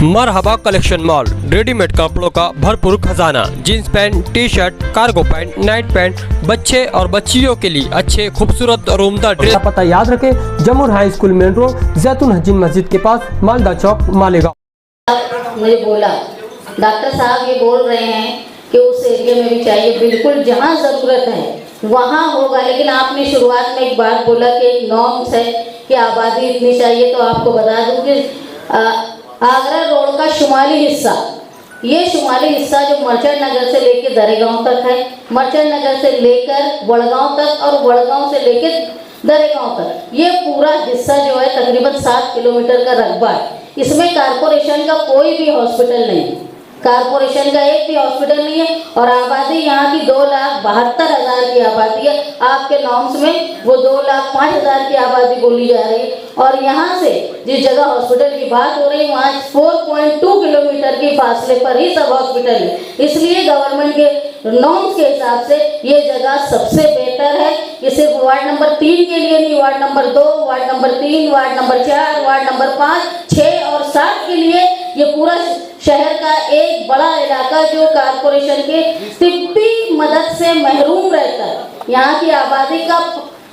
मरहबा collection mall, readymade कपड़ों का भरपूर खजाना, jeans pant, T shirt, cargo pant, night pant, बच्चे और बच्चियों के लिए अच्छे खूबसूरत और उम्दा ड्रेस। पता याद रखे, जमुर हाई स्कूल मेन रोड, जैतून हजीन मस्जिद के पास, मालदा चौक, मालेगांव। मुझे बोला डॉक्टर साहब ये बोल रहे हैं कि उस एरिया में भी चाहिए, बिल्कुल जहाँ ज़रूरत है वहाँ होगा, लेकिन आपने शुरुआत में एक बात बोला कि एक नॉर्म्स है कि आबादी इतनी चाहिए। तो आपको बता दूँ कि आगरा रोड का शुमाली हिस्सा, ये शुमाली हिस्सा जो मर्चेंट नगर से लेकर दरेगांव तक है, मर्चेंट नगर से लेकर वड़गांव तक और वड़गांव से लेकर दरेगांव तक, ये पूरा हिस्सा जो है तकरीबन 7 किलोमीटर का रकबा है। इसमें कारपोरेशन का कोई भी हॉस्पिटल नहीं है, कारपोरेशन का एक भी हॉस्पिटल नहीं है, और आबादी यहाँ की 2,72,000 की आबादी है। आपके नॉर्म्स में वो 2,05,000 की आबादी बोली जा रही है, और यहाँ से जिस जगह हॉस्पिटल की बात हो रही है वहाँ 4.2 किलोमीटर के फासले पर ही सब हॉस्पिटल है। इसलिए गवर्नमेंट के नॉर्म्स के हिसाब से ये जगह सबसे बेहतर है। ये सिर्फ वार्ड नंबर 3 के लिए नहीं, ward number 2, ward number 3, ward number 4, ward number 5, 6 और 7 के लिए ये पूरा शहर का एक बड़ा इलाका जो कारपोरेशन के तिब्बी मदद से महरूम रहता है। यहाँ की आबादी का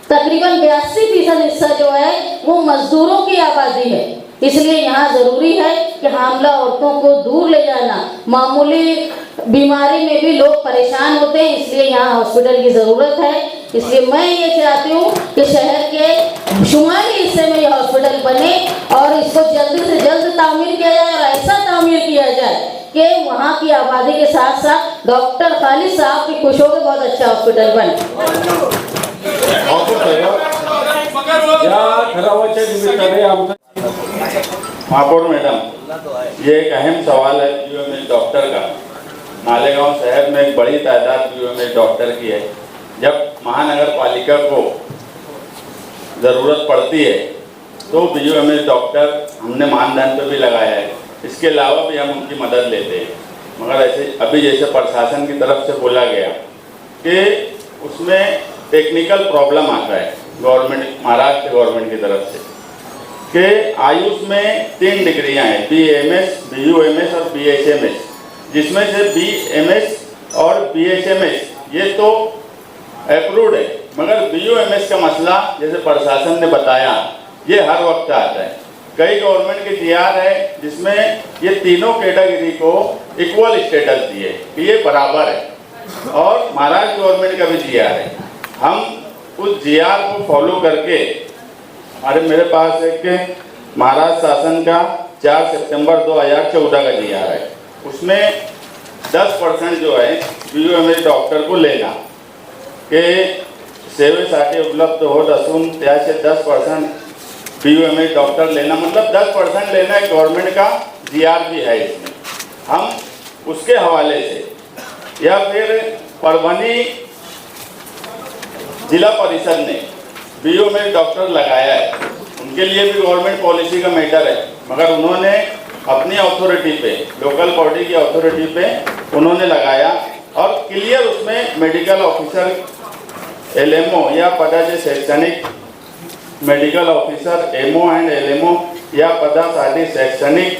तकरीबन 82% हिस्सा जो है वो मजदूरों की आबादी है। इसलिए यहाँ ज़रूरी है कि हामला औरतों को दूर ले जाना, मामूली बीमारी में भी लोग परेशान होते हैं, इसलिए यहाँ हॉस्पिटल की ज़रूरत है। इसलिए मैं ये चाहती हूँ कि शहर के शुमाली हिस्से में ये हॉस्पिटल बने और इसको जल्द से जल्द तामीर किया जाए, और ऐसा तामीर किया जाए कि वहाँ की आबादी के साथ साथ डॉक्टर खालिद साहब भी खुश होकर बहुत अच्छा हॉस्पिटल बने। महापौर मैडम, ये एक अहम सवाल है बीओएमएस डॉक्टर का। मालेगांव शहर में एक बड़ी तादाद बीओएमएस डॉक्टर की है। जब महानगर पालिका को ज़रूरत पड़ती है तो बीओएमएस डॉक्टर हमने मानदंड पर भी लगाया है। इसके अलावा भी हम उनकी मदद लेते हैं, मगर ऐसे अभी जैसे प्रशासन की तरफ से बोला गया कि उसमें टेक्निकल प्रॉब्लम आता है गवर्नमेंट, महाराष्ट्र गवर्नमेंट की तरफ से, कि आयुष में 3 डिग्रियां हैं, बीएमएस, बीयूएमएस और बीएचएमएस, जिसमें से बीएमएस और बीएचएमएस ये तो अप्रूव्ड है, मगर बीयूएमएस का मसला जैसे प्रशासन ने बताया ये हर वक्त आता है। कई गवर्नमेंट के जीआर है जिसमें ये तीनों कैटेगरी को इक्वल स्टेटस दिए कि ये बराबर है, और महाराष्ट्र गवर्नमेंट का भी जीआर है। हम उस जीआर को फॉलो करके, मेरे पास एक महाराष्ट्र शासन का 4 सितंबर 2014 का जीआर है, उसमें 10% जो है बीओएमएस डॉक्टर को लेना कि सेवेसाठी उपलब्ध हो असून त्याचे 10% बीओएमएस डॉक्टर लेना, मतलब 10% लेना एक गवर्नमेंट का जीआर भी है इसमें। हम उसके हवाले से, या फिर परभनी जिला परिषद ने बीओएमएस डॉक्टर लगाया है, उनके लिए भी गवर्नमेंट पॉलिसी का मैटर है, मगर उन्होंने अपनी अथॉरिटी पे, लोकल बॉडी की अथॉरिटी पे उन्होंने लगाया, और क्लियर उसमें मेडिकल ऑफिसर एलएमओ या पदाचे शैक्षणिक medical officer MO and LMO या पदासाठी शैक्षणिक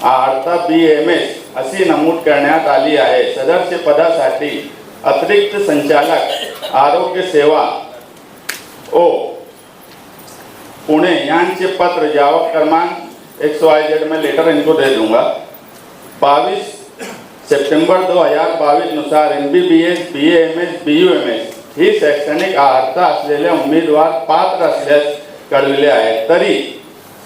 अर्हता बीएमएस अशी नमूद करण्यात आली आहे। सदरच्या पदासाठी अतिरिक्त संचालक आरोग्य सेवा ओ पुणे यांचे पत्र जावक क्रमांक XYZ में लेटर इनको दे दूंगा। 22 सितंबर 2022 नुसार MBBS, BAMS, BUMS ही शैक्षणिक अर्हता असलेले उमेदवार पात्र असल्यास कळविले आहे। तरी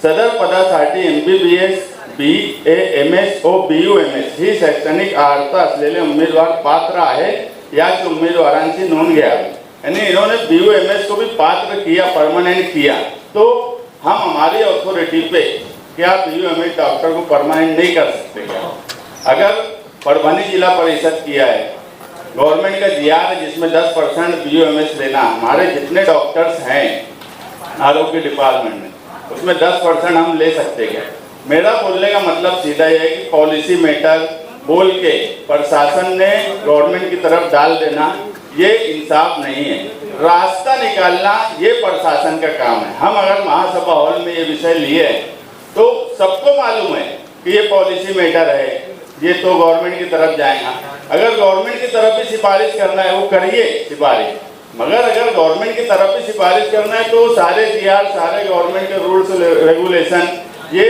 सदर पदासाठी MBBS, BAMS व BUMS ही शैक्षणिक अर्हता असलेले उमेदवार पात्र आहे, याच उम्मीदवारांची नोंद घ्यावी। यानी इन्होंने BUMS को भी पात्र किया, परमानेंट किया, तो हम हमारी अथॉरिटी पे क्या बीओएमएस डॉक्टर को परमानेंट नहीं कर सकते क्या? अगर परभनी जिला परिषद किया है, गवर्नमेंट का जीआर है जिसमें 10% बीओएमएस लेना, हमारे जितने डॉक्टर्स हैं आरोग्य डिपार्टमेंट में उसमें 10% हम ले सकते क्या? मेरा बोलने का मतलब सीधा यह है कि पॉलिसी मैटर बोल के प्रशासन ने गवर्नमेंट की तरफ डाल देना ये इंसाफ नहीं है। रास्ता निकालना ये प्रशासन का काम है। हम अगर महासभा हॉल में ये विषय लिए तो सबको मालूम है कि ये पॉलिसी मैटर है, ये तो गवर्नमेंट की तरफ जाएगा। अगर गवर्नमेंट की तरफ भी सिफारिश करना है वो करिए सिफारिश, मगर अगर गवर्नमेंट की तरफ भी सिफारिश करना है तो सारे जीआर, सारे गवर्नमेंट के रूल्स रेगुलेशन ये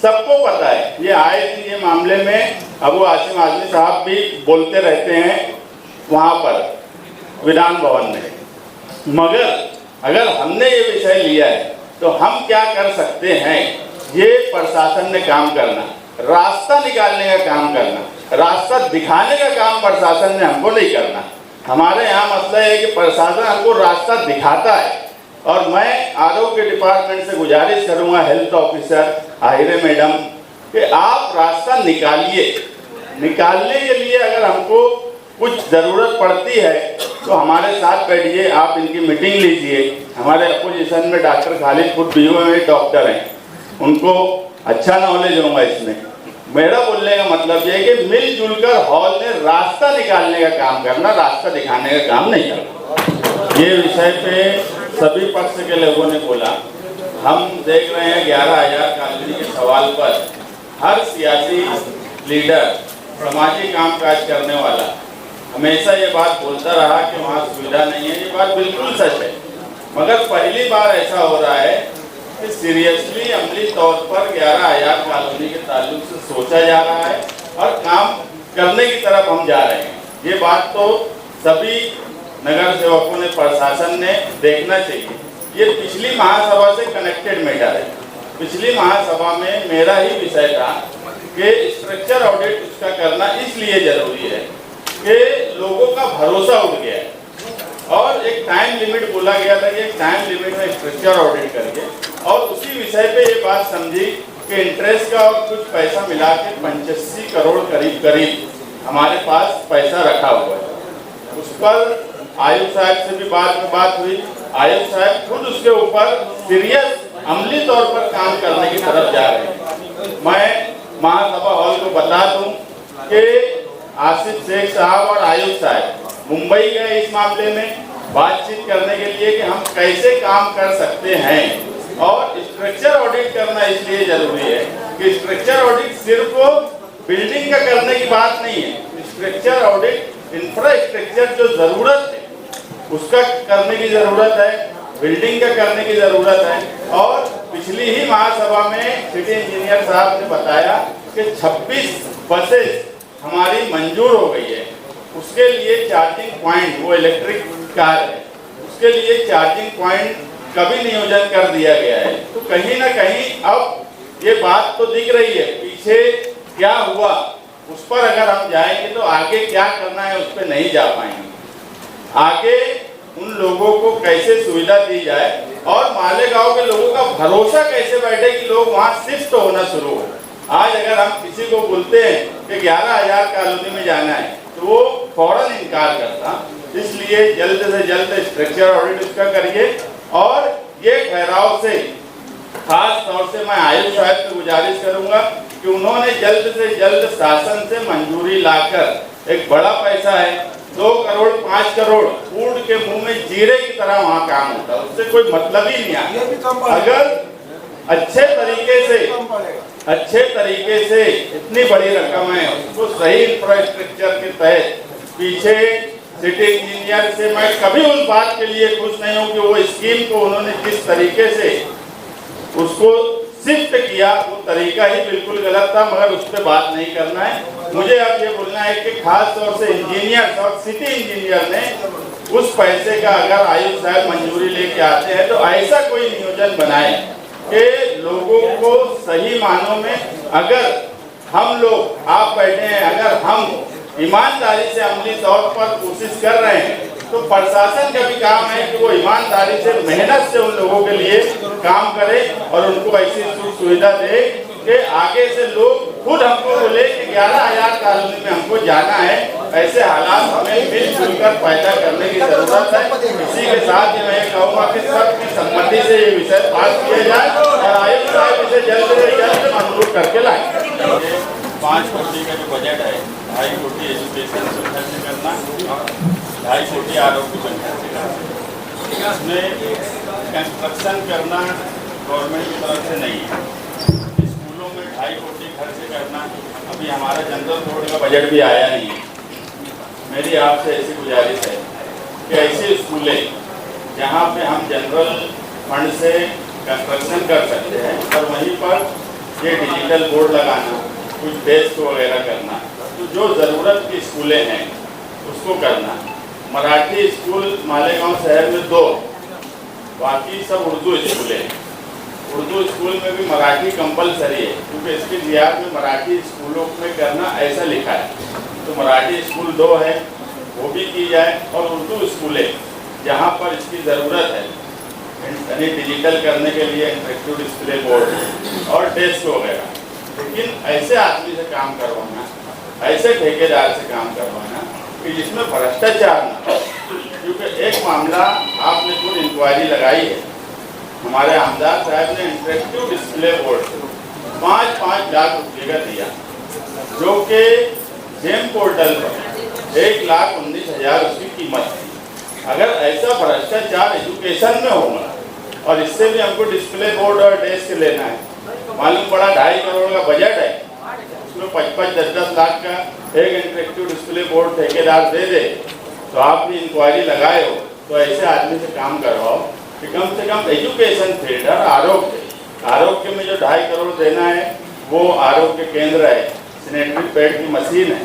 सबको पता है। ये आए दिन ये मामले में अबू आसिम आजमी साहब भी बोलते रहते हैं वहाँ पर विधान भवन में, मगर अगर हमने ये विषय लिया है तो हम क्या कर सकते हैं? ये प्रशासन ने काम करना, रास्ता निकालने का काम करना, रास्ता दिखाने का काम प्रशासन ने हमको नहीं करना। हमारे यहाँ मसला है कि प्रशासन हमको रास्ता दिखाता है, और मैं आरोग्य डिपार्टमेंट से गुजारिश करूँगा, हेल्थ ऑफिसर आहिरे मैडम, कि आप रास्ता निकालिए। निकालने के लिए अगर हमको कुछ ज़रूरत पड़ती है तो हमारे साथ बैठिए, आप इनकी मीटिंग लीजिए। हमारे अपोजिशन में डॉक्टर खालिद खुद बीओ में डॉक्टर हैं, उनको अच्छा नॉलेज होगा इसमें। मेरा बोलने का मतलब ये है कि मिलजुल कर हॉल में रास्ता निकालने का काम करना, रास्ता दिखाने का काम नहीं करना। ये विषय पे सभी पक्ष के लोगों ने बोला। हम देख रहे हैं 11,000 कॉलोनी के सवाल पर हर सियासी लीडर, समाजी कामकाज करने वाला हमेशा ये बात बोलता रहा कि वहाँ सुविधा नहीं है। ये बात बिल्कुल सच है, मगर पहली बार ऐसा हो रहा है कि सीरियसली अमली तौर पर 11,000 कॉलोनी के ताल्लुक से सोचा जा रहा है और काम करने की तरफ हम जा रहे हैं। ये बात तो सभी नगर सेवकों ने, प्रशासन ने देखना चाहिए। ये पिछली महासभा से कनेक्टेड मैटर है। पिछली महासभा में मेरा ही विषय था कि स्ट्रक्चर ऑडिट उसका करना इसलिए जरूरी है कि लोगों का भरोसा उठ गया है, और एक टाइम लिमिट बोला गया था कि एक टाइम लिमिट में स्ट्रक्चर ऑडिट करके, और उसी विषय पे ये बात समझी कि इंटरेस्ट का और कुछ पैसा मिला के 85 करोड़ करीब हमारे पास पैसा रखा हुआ है। उस पर आयुक्त साहब से भी बात हुई। आयुक्त साहब खुद उसके ऊपर सीरियस अमली तौर पर काम करने की तरफ जा रहे हैं। मैं महासभा हॉल को बता दूं कि आसिफ शेख साहब और आयुक्त साहब मुंबई गए इस मामले में बातचीत करने के लिए कि हम कैसे काम कर सकते हैं, और स्ट्रक्चर ऑडिट करना इसलिए जरूरी है कि स्ट्रक्चर ऑडिट सिर्फ बिल्डिंग का करने की बात नहीं है। स्ट्रक्चर ऑडिट इंफ्रास्ट्रक्चर जो जरूरत है उसका करने की जरूरत है, बिल्डिंग का करने की जरूरत है। और पिछली ही महासभा में सिटी इंजीनियर साहब ने बताया कि 26 बसेस हमारी मंजूर हो गई है। उसके लिए चार्जिंग पॉइंट, वो इलेक्ट्रिक कार है, उसके लिए चार्जिंग पॉइंट का भी नियोजन कर दिया गया है। तो कहीं ना कहीं अब ये बात तो दिख रही है, पीछे क्या हुआ उस पर अगर हम जाएंगे तो आगे क्या करना है उस पर नहीं जा पाएंगे। आगे उन लोगों को कैसे सुविधा दी जाए और मालेगांव के लोगों का भरोसा कैसे बैठे कि लोग वहाँ शिफ्ट होना शुरू हो। आज अगर हम किसी को बोलते हैं कि 11,000 कॉलोनी में जाना है तो वो फौरन इनकार करता। इसलिए जल्द से जल्द स्ट्रक्चर ऑडिट उसका करिए, और ये ठहराव से खास तौर से मैं आयुक्त साहब से गुजारिश करूंगा कि उन्होंने जल्द से जल्द शासन से मंजूरी लाकर, एक बड़ा पैसा है 2 करोड़ 5 करोड़ ऊँट के मुंह में जीरे की तरह वहाँ काम होता है, उससे कोई मतलब ही नहीं आता। अगर अच्छे तरीके से इतनी बड़ी रकम है उसको सही इंफ्रास्ट्रक्चर के तहत, पीछे सिटी इंजीनियर से मैं कभी उस बात के लिए खुश नहीं हूँ कि वो स्कीम को उन्होंने जिस तरीके से उसको शिफ्ट किया वो तरीका ही बिल्कुल गलत था, मगर उस पर बात नहीं करना है। मुझे अब ये बोलना है कि खास तौर से इंजीनियर और सिटी इंजीनियर ने उस पैसे का अगर आयुक्त साहब मंजूरी लेके आते हैं तो ऐसा कोई नियोजन बनाए कि लोगों को सही मानों में, अगर हम लोग आप बैठे हैं, अगर हम ईमानदारी से अमली तौर पर कोशिश कर रहे हैं तो प्रशासन का भी काम है कि वो ईमानदारी से, मेहनत से उन लोगों के लिए काम करे और उनको ऐसी सुख सुविधा दे कि आगे से लोग खुद हमको बोले कि 11,000 कॉलोनी में हमको जाना है। ऐसे हालात हमें मिलजुल कर पैदा करने की जरूरत है। इसी के साथ ही मैं कहूँगा कि सबकी सहमति से ये विषय पास किया जाए और आयुक्त साहब इसे जल्द से जल्द मंजूर करके लाए। 5 कोटी का जो बजट है, 2.5 कोटी एजुकेशन पर खर्च करना और 2.5 कोटी आरोग्य पर खर्च करना, इसमें कंस्ट्रक्शन करना गवर्नमेंट की तरफ से नहीं है। स्कूलों में 2.5 कोटी घर से करना। अभी हमारा जनरल बोर्ड का बजट भी आया नहीं है। मेरी आपसे ऐसी गुजारिश है कि ऐसे स्कूलें जहाँ पे हम जनरल फंड से कंस्ट्रक्शन कर सकते हैं और वहीं पर ये डिजिटल बोर्ड लगाना, कुछ डेस्क वगैरह करना, तो जो ज़रूरत की स्कूलें हैं उसको करना। मराठी स्कूल मालेगांव शहर में 2, बाकी सब उर्दू स्कूलें हैं। उर्दू स्कूल में भी मराठी कंपलसरी है, क्योंकि इसके जियाद में मराठी स्कूलों में करना ऐसा लिखा है। तो मराठी स्कूल 2 है, वो भी की जाए। और उर्दू स्कूलें जहाँ पर इसकी ज़रूरत है, यानी डिजिटल करने के लिए इंटरेक्टिव डिस्प्ले बोर्ड और डेस्क वगैरह, लेकिन ऐसे आदमी से काम करवाना, ऐसे ठेकेदार से काम करवाना कि जिसमें भ्रष्टाचार ना हो। क्योंकि एक मामला आपने खुद इंक्वायरी लगाई है, हमारे आमदार साहब ने इंटरेक्टिव डिस्प्ले बोर्ड 5-5 लाख रुपये का दिया, जो कि जेम पोर्टल पर 1,19,000 उसकी कीमत थी। अगर ऐसा भ्रष्टाचार एजुकेशन में होगा और इससे भी हमको डिस्प्ले बोर्ड और डेस्क लेना है, मालूम पड़ा 2.5 करोड़ का बजट है, उसमें 5-10 लाख का एक इंटरेक्टिव डिस्प्ले बोर्ड ठेकेदार दे दे, तो आप भी इंक्वायरी लगाए हो तो ऐसे आदमी से काम करवाओ कि कम से कम एजुकेशन फील्ड और आरोग्य में जो 2.5 करोड़ देना है वो आरोग्य केंद्र है, सैनिटरी पैड की मशीन है,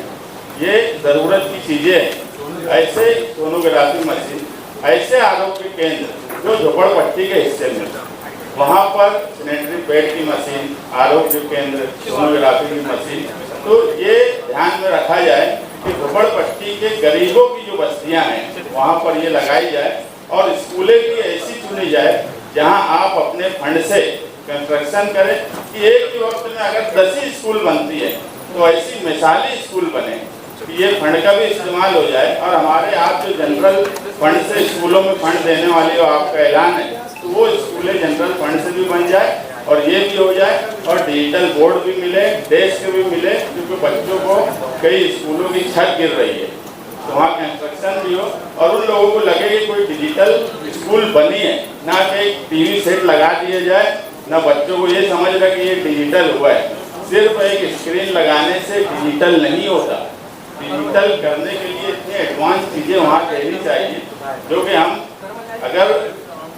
ये ज़रूरत की चीज़ें हैं। ऐसे सोनोग्राफी मशीन, ऐसे आरोग्य केंद्र जो झोपड़पट्टी के हिस्से में, वहाँ पर सैनिटरी पैड की मशीन, आरोग्य केंद्र, सोनोग्राफी की मशीन, तो ये ध्यान में रखा जाए कि झोपड़पट्टी के गरीबों की जो बस्तियाँ हैं वहाँ पर ये लगाई जाए। और स्कूलें भी ऐसी चुनी जाए जहाँ आप अपने फंड से कंस्ट्रक्शन करें कि एक ही वक्त में अगर 10 ही स्कूल बनती है तो ऐसी मिसाली स्कूल बने कि ये फंड का भी इस्तेमाल हो जाए। और हमारे आप जो जनरल फंड से स्कूलों में फंड देने वाली हो आपका ऐलान है, तो वो स्कूलें जनरल फंड से भी बन जाए और ये भी हो जाए और डिजिटल बोर्ड भी मिले, डेस्क भी मिले, क्योंकि बच्चों को कई स्कूलों की छत गिर रही है तो वहाँ कंस्ट्रक्शन भी हो और उन लोगों को लगे कि कोई डिजिटल स्कूल बनी है, ना कि टीवी सेट लगा दिया जाए, ना बच्चों को ये समझ रहा कि ये डिजिटल हुआ है। सिर्फ एक स्क्रीन लगाने से डिजिटल नहीं होता। डिजिटल करने के लिए इतनी एडवांस चीज़ें वहाँ देनी चाहिए, जो कि हम अगर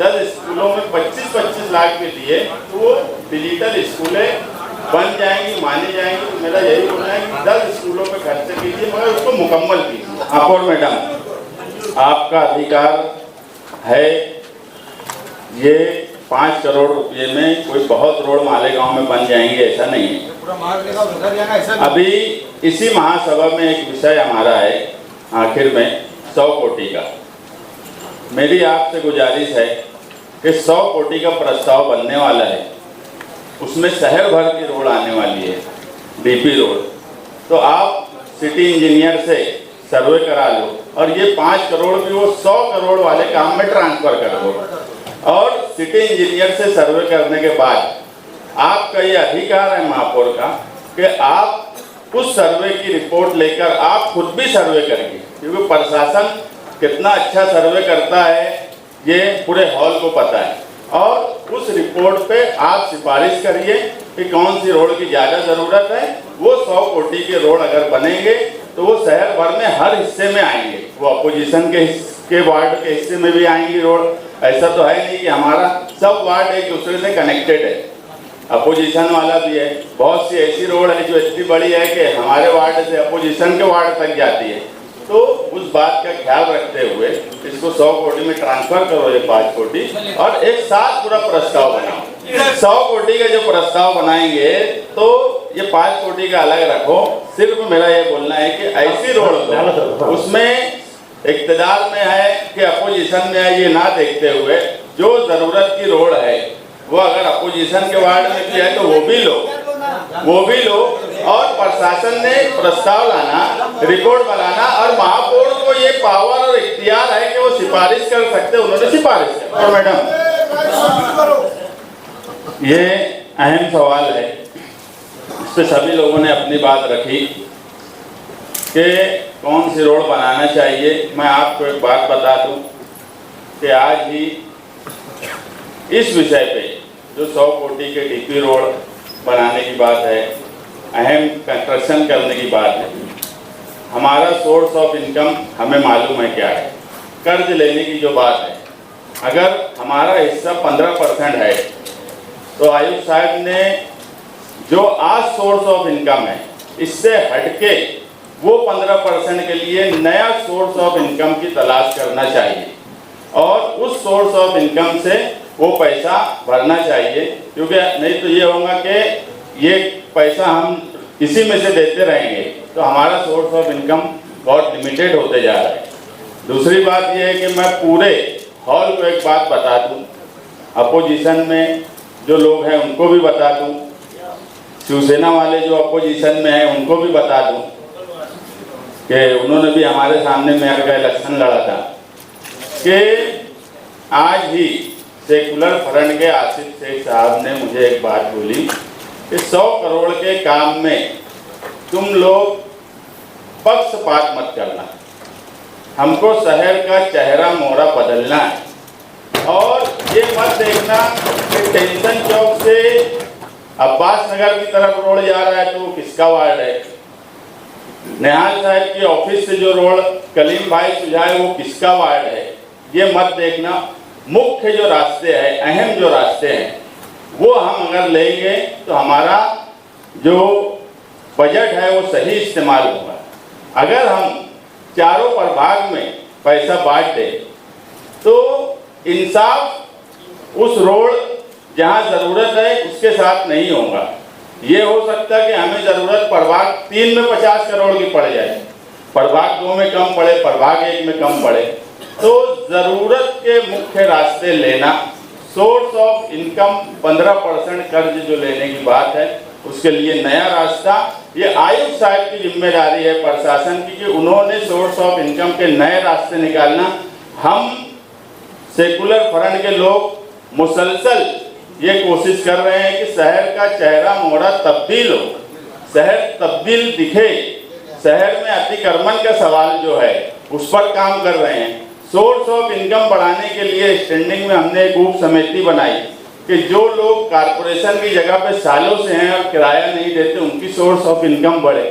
10 स्कूलों में 25-25 लाख भी दिए तो वो डिजिटल स्कूलें बन जाएंगी, मानी जाएंगी। तो मेरा यही बोलना है कि 10 स्कूलों पे खर्च कीजिए, मगर उसको मुकम्मल कीजिए। आप और मैडम, आपका अधिकार है। ये 5 करोड़ रुपये में कोई बहुत रोड मालेगांव में बन जाएंगे ऐसा नहीं है। अभी इसी महासभा में एक विषय हमारा है आखिर में 100 कोटि का। मेरी आपसे गुजारिश है कि 100 कोटि का प्रस्ताव बनने वाला है, उसमें शहर भर की रोड आने वाली है, डीपी रोड। तो आप सिटी इंजीनियर से सर्वे करा लो और ये 5 करोड़ भी वो 100 करोड़ वाले काम में ट्रांसफर कर दो। और सिटी इंजीनियर से सर्वे करने के बाद आपका ये अधिकार है महापौर का कि आप उस सर्वे की रिपोर्ट लेकर आप खुद भी सर्वे करेंगे, क्योंकि प्रशासन कितना अच्छा सर्वे करता है ये पूरे हॉल को पता है। और उस रिपोर्ट पे आप सिफारिश करिए कि कौन सी रोड की ज़्यादा ज़रूरत है। वो 100 कोटि के रोड अगर बनेंगे तो वो शहर भर में हर हिस्से में आएंगे, वो अपोजिशन के वार्ड के हिस्से में भी आएंगी रोड। ऐसा तो है नहीं कि हमारा सब वार्ड एक दूसरे से कनेक्टेड है, अपोजिशन वाला भी है। बहुत सी ऐसी रोड है जो इतनी बड़ी है कि हमारे वार्ड से अपोजिशन के वार्ड तक जाती है। तो उस बात का ख्याल रखते हुए इसको 100 कोटि में ट्रांसफर करो, ये 5 कोटि, और एक साथ पूरा प्रस्ताव बनाओ। 100 कोटि का जो प्रस्ताव बनाएंगे तो ये 5 कोटि का अलग रखो। सिर्फ मेरा ये बोलना है कि ऐसी रोड उसमें इक़्तिदार में है कि अपोजिशन में है, ये ना देखते हुए जो ज़रूरत की रोड है वो अगर अपोजिशन के वार्ड में किया है तो वो भी लो। और प्रशासन ने प्रस्ताव लाना, रिपोर्ट बनाना, और महापौर को ये पावर और इख्तियार है कि वो सिफारिश कर सकते, उन्होंने सिफारिश की। और मैडम, ये अहम सवाल है, इस पे सभी लोगों ने अपनी बात रखी कि कौन सी रोड बनाना चाहिए। मैं आपको एक बात बता दूं कि आज ही इस विषय पे जो 100 कोटि के डीपी रोड बनाने की बात है, अहम कंस्ट्रक्शन करने की बात है। हमारा सोर्स ऑफ इनकम हमें मालूम है क्या है। कर्ज लेने की जो बात है, अगर हमारा हिस्सा 15% है तो आयुक्त साहब ने जो आज सोर्स ऑफ इनकम है इससे हटके वो 15% के लिए नया सोर्स ऑफ इनकम की तलाश करना चाहिए और उस सोर्स ऑफ इनकम से वो पैसा भरना चाहिए, क्योंकि नहीं तो ये होगा कि ये पैसा हम इसी में से देते रहेंगे तो हमारा सोर्स ऑफ इनकम बहुत लिमिटेड होते जा रहा है। दूसरी बात ये है कि मैं पूरे हॉल को एक बात बता दूं, अपोजिशन में जो लोग हैं उनको भी बता दूं, शिवसेना वाले जो अपोजिशन में हैं उनको भी बता दूं कि उन्होंने भी हमारे सामने मेयर का इलेक्शन लड़ा था कि आज ही सेकुलर फ्रंट के आसिफ शेख साहब ने मुझे एक बात बोली कि 100 करोड़ के काम में तुम लोग पक्षपात मत करना, हमको शहर का चेहरा मोहरा बदलना है और ये मत देखना कि टेंशन चौक से अब्बास नगर की तरफ रोड जा रहा है तो किसका वार्ड है, निहाल साहब की ऑफिस से जो रोड कलीम भाई सुझाए वो किसका वार्ड है। ये मत देखना, मुख्य जो रास्ते हैं, अहम जो रास्ते हैं वो हम अगर लेंगे तो हमारा जो बजट है वो सही इस्तेमाल होगा। अगर हम चारों प्रभाग में पैसा बांट दें तो इंसाफ उस रोड जहाँ ज़रूरत है उसके साथ नहीं होगा। ये हो सकता है कि हमें ज़रूरत प्रभाग 3 में 50 करोड़ की पड़ जाए, प्रभाग 2 में कम पड़े, प्रभाग 1 में कम पड़े। तो ज़रूरत के मुख्य रास्ते लेना, सोर्स ऑफ इनकम 15% कर्ज जो लेने की बात है उसके लिए नया रास्ता, ये आयुक्त साहब की जिम्मेदारी है प्रशासन की कि उन्होंने सोर्स ऑफ इनकम के नए रास्ते निकालना। हम सेकुलर फ्रंट के लोग मुसलसल ये कोशिश कर रहे हैं कि शहर का चेहरा मोहरा तब्दील हो, शहर तब्दील दिखे, शहर में अतिक्रमण का सवाल जो है उस पर काम कर रहे हैं। सोर्स ऑफ इनकम बढ़ाने के लिए स्टैंडिंग में हमने एक उप समिति बनाई कि जो लोग कारपोरेशन की जगह पे सालों से हैं और किराया नहीं देते उनकी सोर्स ऑफ इनकम बढ़े।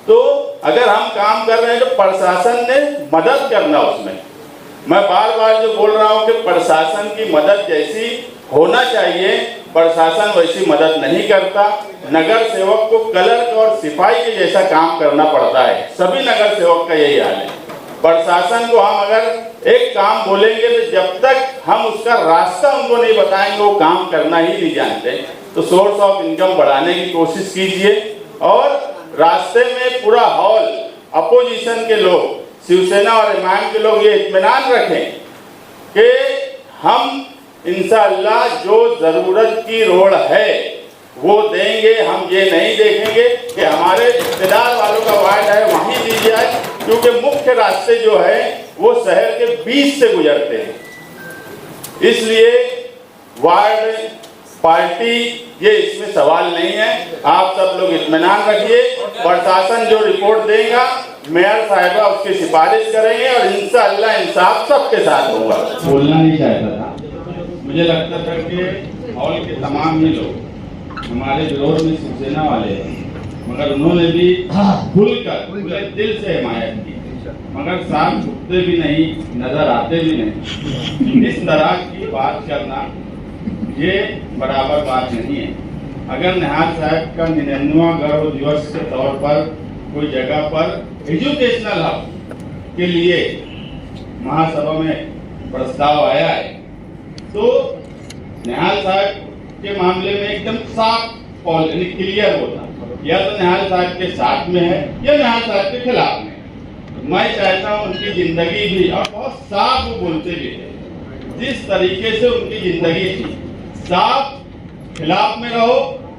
तो अगर हम काम कर रहे हैं तो प्रशासन ने मदद करना उसमें। मैं बार बार जो बोल रहा हूँ कि प्रशासन की मदद जैसी होना चाहिए, प्रशासन वैसी मदद नहीं करता। नगर सेवक को क्लर्क और सिपाही के जैसा काम करना पड़ता है, सभी नगर सेवक का यही हाल है। प्रशासन को हम अगर एक काम बोलेंगे तो जब तक हम उसका रास्ता उनको नहीं बताएंगे वो काम करना ही नहीं जानते। तो सोर्स ऑफ इनकम बढ़ाने की कोशिश कीजिए और रास्ते में पूरा हॉल अपोजिशन के लोग, शिवसेना और इमाम के लोग ये इत्मीनान रखें कि हम इंशाअल्लाह जो ज़रूरत की रोड है वो देंगे। हम ये नहीं देखेंगे कि हमारे रिश्तेदार वालों का वार्ड है वहीं दी जाए, क्योंकि मुख्य रास्ते जो है वो शहर के बीच से गुजरते हैं। इसलिए वार्ड पार्टी ये इसमें सवाल नहीं है। आप सब लोग इत्मीनान रखिए, प्रशासन जो रिपोर्ट देगा मेयर साहिबा उसकी सिफारिश करेंगे और इंशाअल्लाह इंसाफ सबके साथ होगा। बोलना नहीं चाहता था, मुझे लगता था कि हॉल के तमाम ही लोग हमारे विरोध में शिवसेना वाले हैं, मगर उन्होंने भी खुलकर पूरे दिल से हिमायत की, मगर साथ झुकते भी नहीं, नजर आते भी नहीं। इस तरह की बात करना ये बराबर बात नहीं है। अगर निहाल साहब का 99वां गौरव दिवस के तौर पर कोई जगह पर एजुकेशनल हब के लिए महासभा में प्रस्ताव आया है तो निहाल साहब के मामले में एकदम साफ क्लियर होता, या तो निहाल साहब के साथ में है या निहाल साहब के खिलाफ में। मैं चाहता हूँ उनकी जिंदगी भी, और बहुत साफ वो बोलते भी थे, जिस तरीके से उनकी जिंदगी थी, साफ खिलाफ में रहो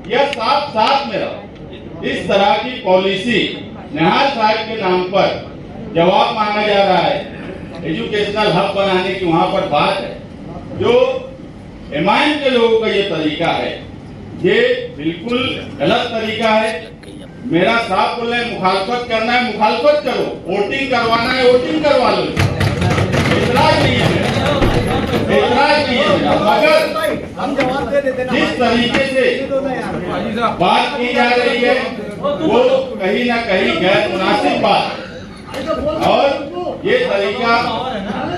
या साफ साथ में रहो, इस तरह की पॉलिसी निहाल साहब के नाम पर जवाब मांगा जा रहा है। एजुकेशनल हब बनाने की वहां पर बात है, जो एमआईएम के लोगों का ये तरीका है ये बिल्कुल गलत तरीका है। मेरा साफ बोल रहे हैं, मुखालफत करना है मुखालफत करो, वोटिंग करवाना है वोटिंग करवा लो, इतराज नहीं है, इतराज नहीं है। मगर जिस तरीके से बात की जा रही है वो कहीं ना कहीं गैर मुनासिब बात है और ये तरीका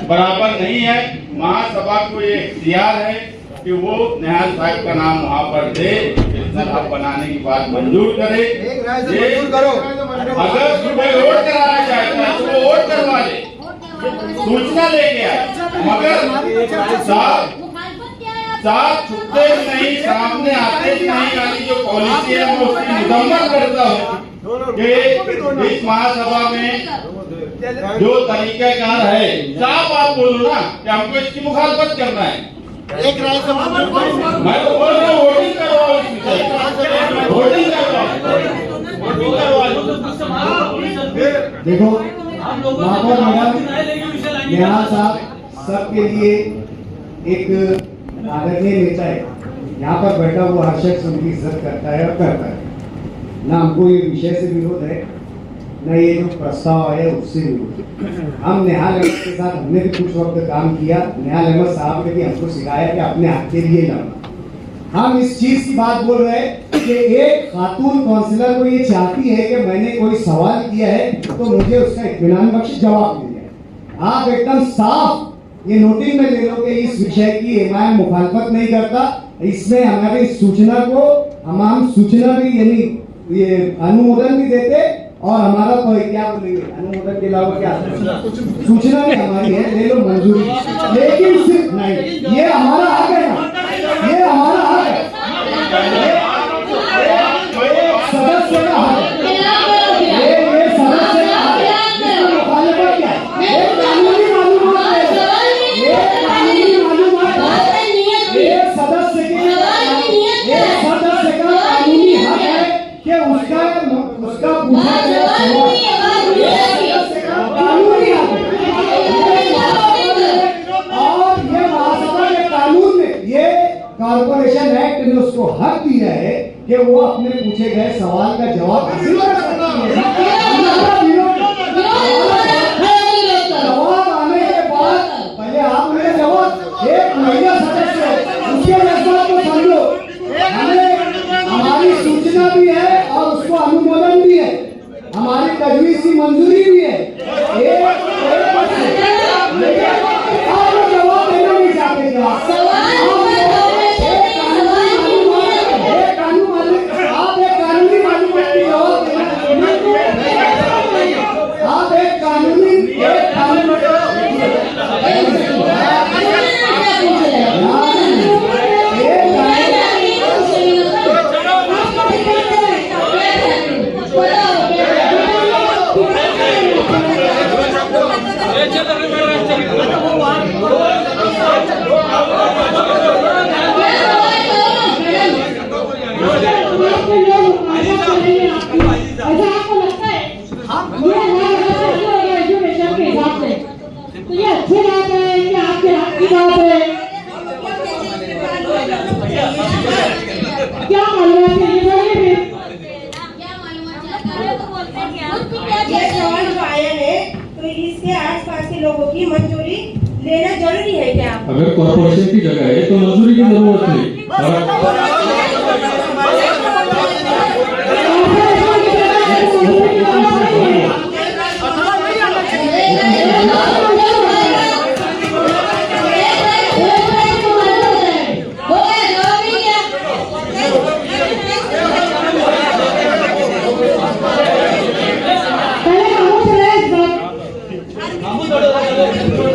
बराबर नहीं है। महासभा को ये इख्तियार है कि वो निहाल साहब का नाम वहाँ पर दे, पेंशन हब बनाने की बात मंजूर करे। अगर सुबह वोट कराना चाहता है तो वो वोट करवा ले, सूचना लेके आए, मगर साथ छुपते भी नहीं, सामने आते भी नहीं। यानी जो पॉलिसी है मैं उसकी मुकम्मल करता हूँ कि इस महासभा में जो तरीकाकार है, साफ आप बोलो ना कि हमको इसकी मुखालफत करना है। एक राय से मैं तो बोल रहा हूँ वोटिंग करवाओ, वोटिंग करवाओ। देखो महापौर मैडम, निहाल साहब सबके लिए एक आदरणीय नेता है। यहाँ पर बैठा हुआ हर शख्स उनकी इज्जत करता है और करता है। ना हमको ये विषय से विरोध है, न ये जो प्रस्ताव आया उससे विरोध। हम निहाल अहमद के साथ हमने भी कुछ वक्त काम किया। निहाल अहमद साहब ने भी हमको सिखाया कि अपने हक के लिए लड़ना। हम इस चीज की बात बोल रहे हैं कि एक खातून काउंसिलर को ये चाहती है कि मैंने कोई सवाल किया है तो मुझे उसका इत्मीनान बख्श जवाब मिल जाए। आप एकदम साफ ये नोटिस में ले लो कि इस विषय की एमआईएम मुखालफत नहीं करता। इसमें हमारी सूचना को हम सूचना भी यानी ये अनुमोदन भी देते और हमारा तो क्या बोलेंगे, अनुमोदन के अलावा क्या सूचना भी हमारी है, ले लो मंजूरी। लेकिन सिर्फ नहीं, ये हमारा हक है ना, ये हमारा हक है, सदस्य का हक है, ये सदस्य का हक है। इसमें मुखालिफत क्या है? ये कानूनी मालूमात है, ये कानूनी मालूमात है, ये सदस्य का कानूनी हक है कि उसका पूछा गया कानूनी हक है। और ये महासभा के कानून में ये कॉर्पोरेशन एक्ट ने उसको हक दिया है कि वो अपने पूछे गए सवाल का जवाब हासिल कर सकती है। जवाब आने के बाद पहले आपने जवाब एक महिला सदस्य उसके जज्बात को समझो। हमारी सूचना भी है और उसको अनुमोदन भी है, हमारी तजवीज की मंजूरी भी है। एक जवाब देना नहीं चाहते आप एक कानूनी मालूमात की जवाब आप एक कानूनी लोगों की मंजूरी लेना जरूरी है क्या? अगर कॉर्पोरेशन की जगह है तो मंजूरी की जरूरत नहीं। पहले